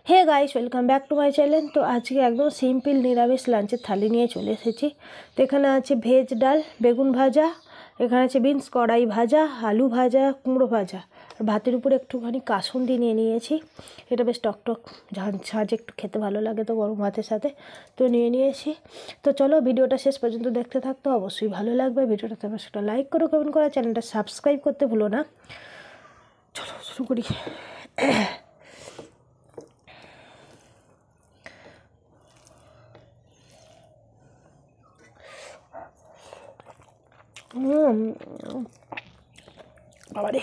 Hey guys, welcome back to my channel. তো আজকে একদম সিম্পল নিরামিষ লাঞ্চের থালি নিয়ে চলে এসেছি। তো এখানে আছে ভেজ ডাল, বেগুন ভাজা, এখানে আছে বিনস কড়াই ভাজা, আলু ভাজা, কুমড়ো ভাজা, আর ভাতের উপরে একটুখানি কাসুন্দি নিয়ে নিয়েছি। এটা বেশ টকটক ঝাঁঝ একটু খেতে ভালো লাগে তো গরম ভাতের সাথে, তো নিয়ে নিয়েছি। তো চলো ভিডিওটা শেষ পর্যন্ত দেখতে থাকতে অবশ্যই ভালো লাগবে। ভিডিওটাতে আমার সেটা লাইক করো, কমেন্ট করো, চ্যানেলটা সাবস্ক্রাইব করতে ভুলো না। চলো শুরু করি। বাবারে,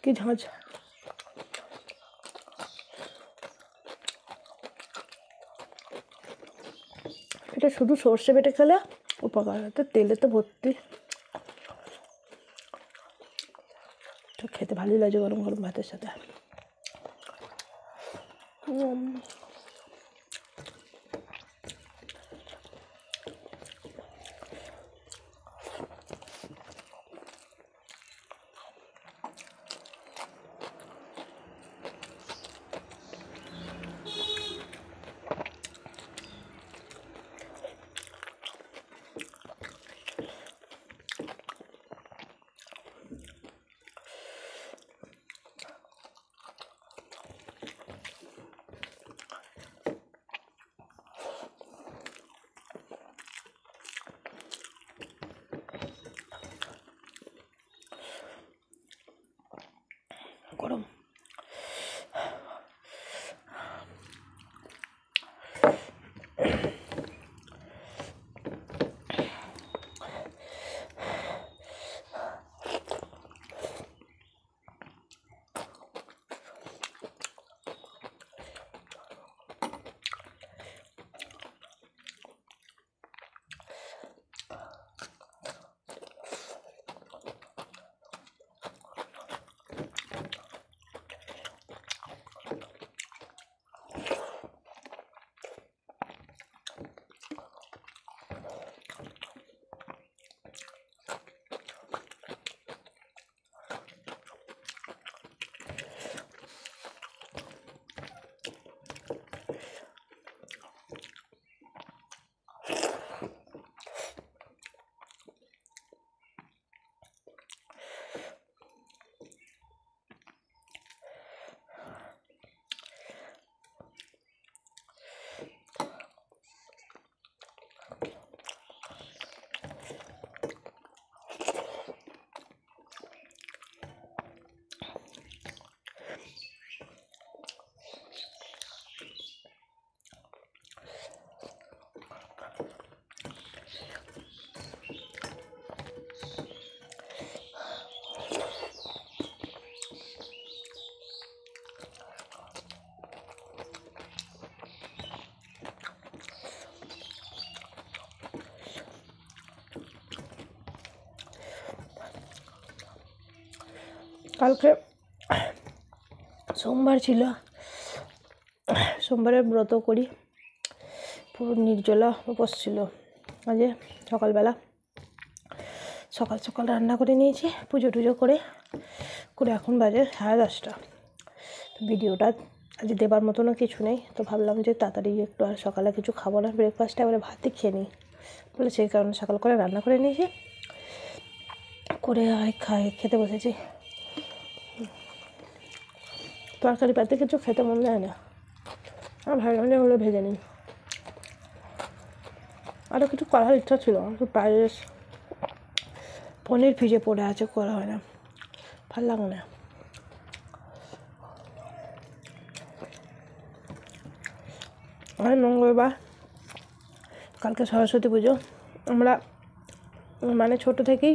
কি ঝাঁঝ! এটা শুধু সর্ষে বেটে খেলে উপকার, তো তেলে তো ভর্তি। তো খেতে ভালোই লাগে গরম গরম ভাতের সাথে। গরম। কালকে সোমবার ছিল, সোমবারের ব্রত করি, পুরো নির্জলা উপোস ছিল। আজকে সকালবেলা সকাল সকাল রান্না করে নিয়েছি, পুজো টুজো করে এখন বাজে 10:30। তো ভিডিওটা আজ দেবার মতনও কিছু নেই, তো ভাবলাম যে তাড়াতাড়ি একটু, আর সকালে কিছু খাবো না, ব্রেকফাস্টে এবারে ভাতই খেয়ে নিই বলে সেই কারণে সকাল করে রান্না করে নিয়েছি, করে খেতে বসেছি। তরকারি পাতে কিছু খেতে মন যায় না, আর ভাবলাম যে ওগুলো ভেজে নিই। আরও কিছু করার ইচ্ছা ছিল, একটু পায়েস, পনির ভিজে পড়ে আছে, করা হয় না, ভাল লাগে না। আর মঙ্গলবার, কালকে সরস্বতী পুজো। আমরা মানে ছোটো থেকেই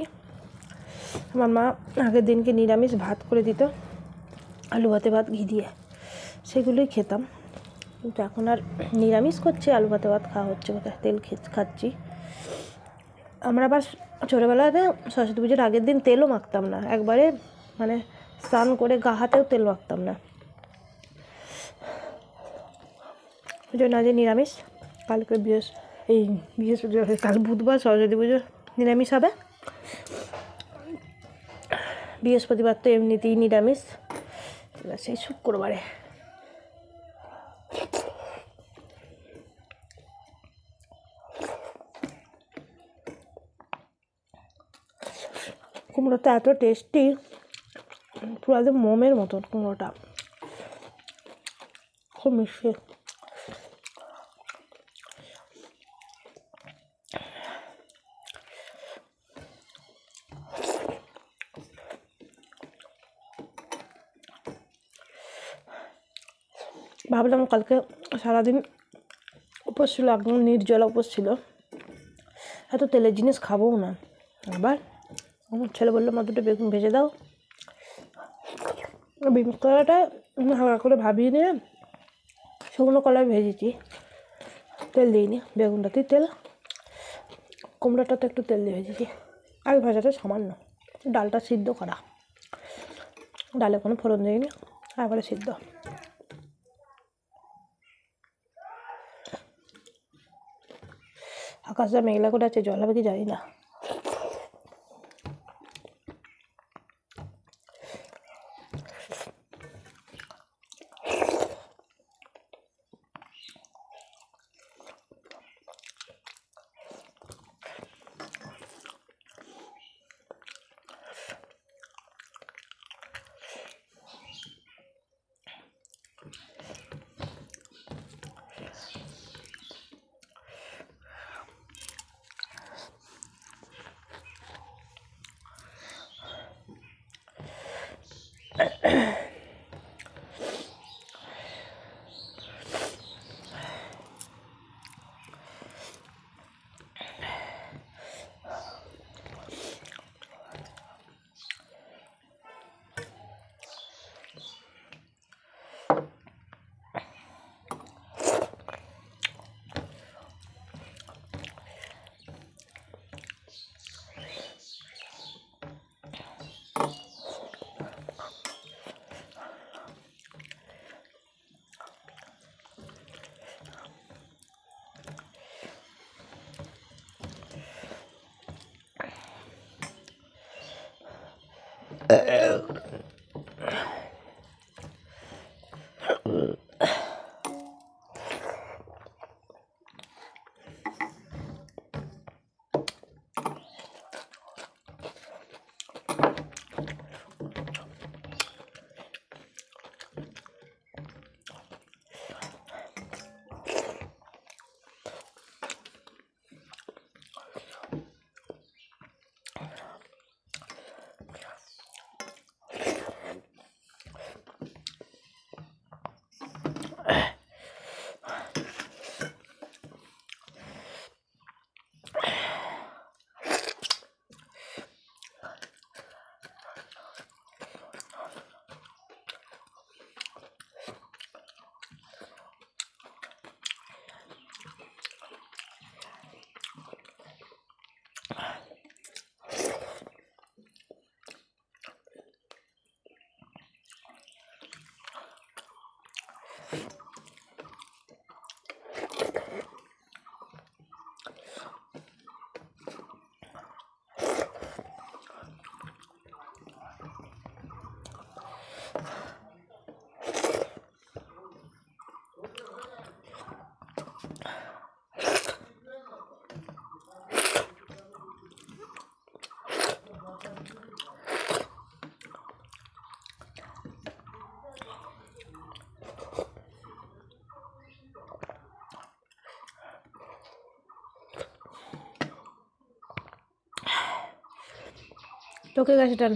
আমার মা আগের দিনকে নিরামিষ ভাত করে দিত, আলু ভাতে ভাত ঘি দিয়ে, সেগুলোই খেতাম। কিন্তু এখন আর নিরামিষ করছি, আলু ভাতে ভাত খাওয়া হচ্ছে, কোথায় তেল খাচ্ছি। আমরা আবার ছোটোবেলাতে সরস্বতী পুজোর আগের দিন তেলও মাখতাম না, একবারে মানে স্নান করে গা হাতেও তেল মাখতাম না। ওই জন্য আজ নিরামিষ। কালকে বৃহস্পতিবার, কাল বুধবার সরস্বতী পুজো নিরামিষ হবে। বৃহস্পতিবার তো এমনিতেই নিরামিষ, এবার সেই শুক্রবারে। কুমড়োটা এত টেস্টি, পুরো একদম মোমের মতন কুমড়োটা, খুব মিষ্টি। ভাবলাম কালকে সারাদিন উপোস ছিল, একদম নির্জলা উপোস ছিল, এত তেলের জিনিস খাবোও না। আবার আমার ছেলে বললো মা দুটো বেগুন ভেজে দাও। বেগুন কলাটা হালকা করে ভাবিয়ে নিয়ে শুকনো কলাই ভেজেছি, তেল দিইনি, বেগুনটাতেই তেল, কুমড়োটাতে একটু তেল দিয়ে ভেজেছি। আর ভাজাটা সামান্য, ডালটা সিদ্ধ করা, ডালে কোনো ফোড়ন দিইনি, তারপরে সিদ্ধ। আকাশটা মেঘলা করে আছে, জল হবে কি জানি না। তোকে গেছে টান।